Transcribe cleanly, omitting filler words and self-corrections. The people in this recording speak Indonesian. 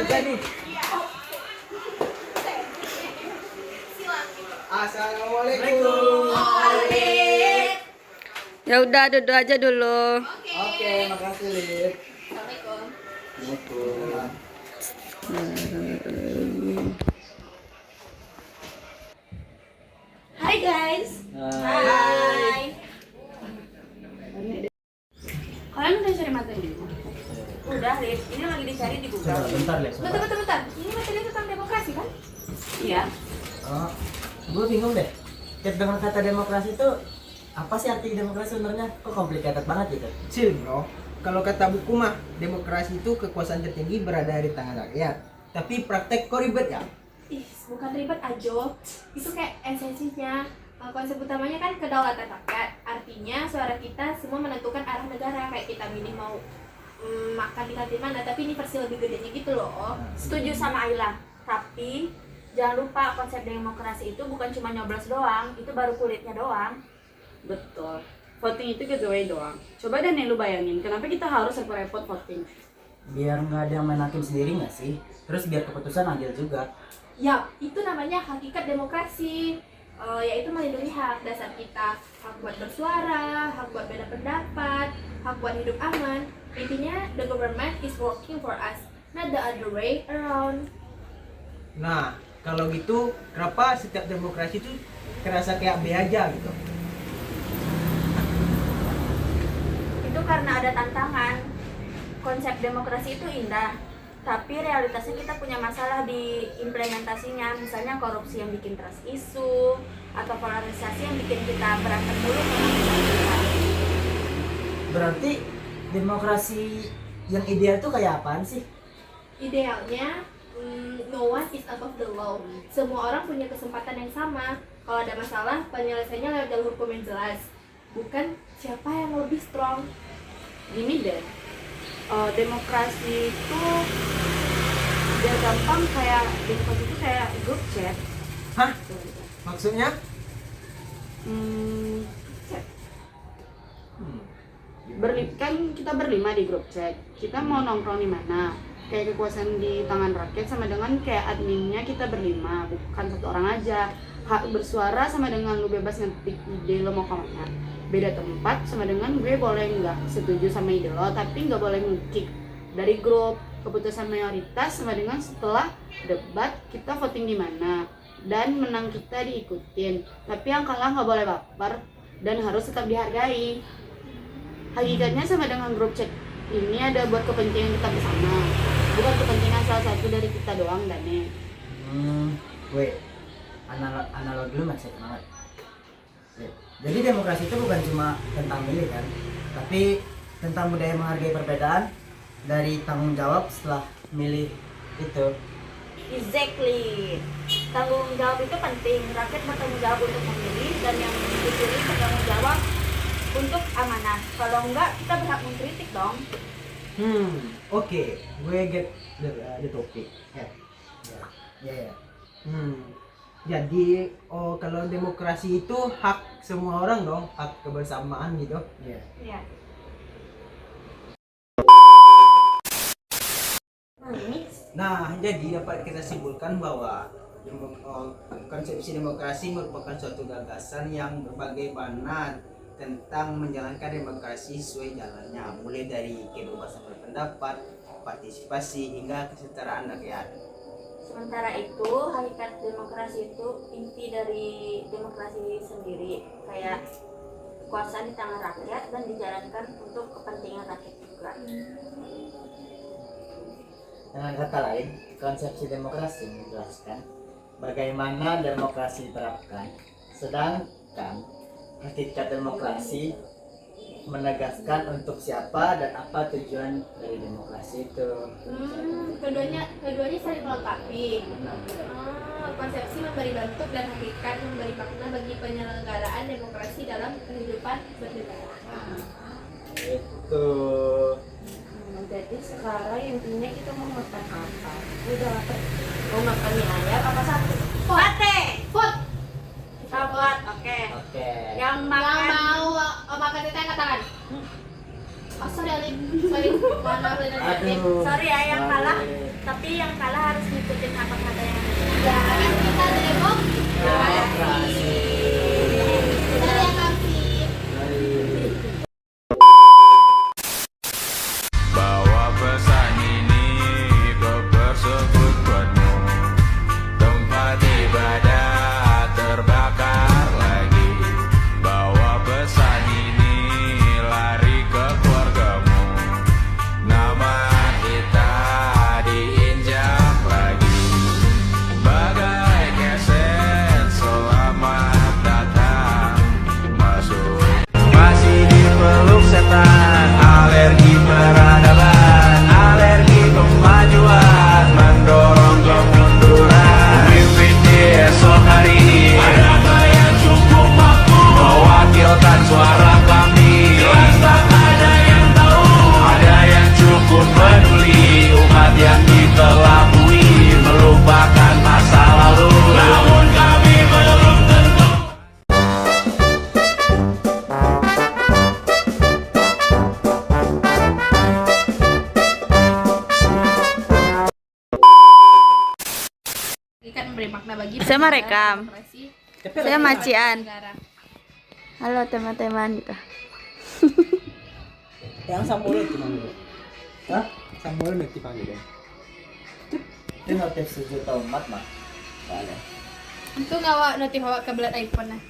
aja nih. Assalamualaikum. Ya udah duduk aja dulu. Oke, makasih Lid. Assalamualaikum. Hai guys. Hai. Kalian udah cari materi di rumah? Udah, Lid. Ini lagi dicari di Google. Bentar, Lid. Bentar. Ini materi tentang demokrasi kan? Iya. Oh, gue bingung deh. Dengan kata demokrasi itu apa sih arti demokrasi sebenarnya? Kok complicated banget gitu? Chill, bro. Kalau kata buku mah, demokrasi itu kekuasaan tertinggi berada di tangan rakyat. Tapi praktek kok ribet ya? Ih, bukan ribet aja. Itu kayak esensinya. Konsep utamanya kan kedaulatan rakyat. Artinya suara kita semua menentukan arah negara. Kayak kita milih mau makan di kantin mana, tapi ini versi lebih gedenya gitu loh. Setuju sama Ayla. Tapi jangan lupa konsep demokrasi itu bukan cuma nyoblos doang, itu baru kulitnya doang. Betul. Voting itu giveaway doang. Coba deh nih lu bayangin, kenapa kita harus repot-repot voting? Biar nggak ada yang main hakim sendiri nggak sih? Terus biar keputusan adil juga. Ya, itu namanya hakikat demokrasi. Yaitu melindungi hak dasar kita, hak buat bersuara, hak buat beda pendapat, hak buat hidup aman. Intinya, the government is working for us, not the other way around. Nah, kalau gitu, kenapa setiap demokrasi itu kerasa kayak B aja gitu? Itu karena ada tantangan. Konsep demokrasi itu indah, tapi realitasnya kita punya masalah di implementasinya. Misalnya korupsi yang bikin trust isu, atau polarisasi yang bikin kita berantem dulu sama kita. Berarti demokrasi yang ideal tuh kayak apaan sih? Idealnya, no one is above the law. Semua orang punya kesempatan yang sama. Kalau ada masalah, penyelesaiannya lewat jalur hukum yang jelas. Bukan siapa yang lebih strong. Gini deh, demokrasi itu biar gampang kayak demokrasi itu kayak grup chat. Hah? Maksudnya? Chat. Kan kita berlima di grup chat. Kita mau nongkrong di mana? Kayak kekuasaan di tangan rakyat sama dengan kayak adminnya kita berlima, bukan satu orang aja. Hak bersuara sama dengan lu bebas ngetik ide lo mau kemana. Beda tempat sama dengan gue boleh nggak setuju sama ide lo, tapi nggak boleh nge-kick dari grup. Keputusan mayoritas sama dengan setelah debat kita voting di mana dan menang kita diikutin, tapi yang kalah nggak boleh baper dan harus tetap dihargai. Hakikatnya sama dengan grup chat ini ada buat kepentingan kita bersama, bukan kepentingan salah satu dari kita doang, Dane. Gue analog dulu masih banget. Jadi demokrasi itu bukan cuma tentang milih kan, tapi tentang budaya menghargai perbedaan dari tanggung jawab setelah milih itu. Exactly. Tanggung jawab itu penting. Rakyat bertanggung jawab untuk memilih dan yang dipilih bertanggung jawab untuk amanah. Kalau enggak, kita berhak mengkritik dong. Oke, gue get the topic. Ya. Jadi, kalau demokrasi itu hak semua orang dong, hak kebersamaan gitu. Iya. Iya. Nah, jadi dapat kita simpulkan bahwa konsepsi demokrasi merupakan suatu gagasan yang berbagaimana tentang menjalankan demokrasi sesuai jalannya, mulai dari kebebasan berpendapat, partisipasi hingga kesetaraan rakyat. Sementara itu, hakikat demokrasi itu inti dari demokrasi sendiri, kayak kekuasaan di tangan rakyat dan dijalankan untuk kepentingan rakyat juga. Dengan kata lain, konsepsi demokrasi menjelaskan bagaimana demokrasi diterapkan, sedangkan hakikat demokrasi menegaskan untuk siapa dan apa tujuan dari demokrasi itu. Keduanya saling melengkapi. Konsepsi memberi bentuk dan hakikat memberi makna bagi penyelenggaraan demokrasi dalam kehidupan bernegara. Itu. Jadi sekarang intinya kita mau makan apa? Udah lapar. Mau makan mie ayam apa satu? Sate. Food. Kita buat. Oke. Oke. Yang mau makan itu angkat tangan. Oh, sorry Alin, sorry. Mana boleh Aduh. Sorry ya yang kalah, Sorry. tapi yang kalah harus ngikutin apa kata yang Ya, kan kita demo. Demokrasi. Kita yang kasih. Bawa pesan ini ke persekutuanmu. Tempat ibadah terbakar lagi. Bawa pesan ini lari ke keluargamu. Nama kita diinjak lagi. Bagai keset selamat datang masuk. Masih dipeluk setan, alergi peradaban, alergi kemajuan, mendorong kemunduran. Pimpin di esok hari, adakah yang cukup mampu mewakilkan suara kami? Jelas tak ada yang tahu, ada yang cukup peduli, umat yang dikelabui, melupakan masa lalu. Namun kami belum tentu. Ini kan memberi makna bagi Saya negara, merekam. demokrasi, Saya Macian. negara. Halo teman-teman gitu. Yang Samuel itu manggil. Hah? Samuel itu panggil. Itu notif 7 tahun 4 mah. Boleh. Itu ngawak notif awak ke belat iPhone nah.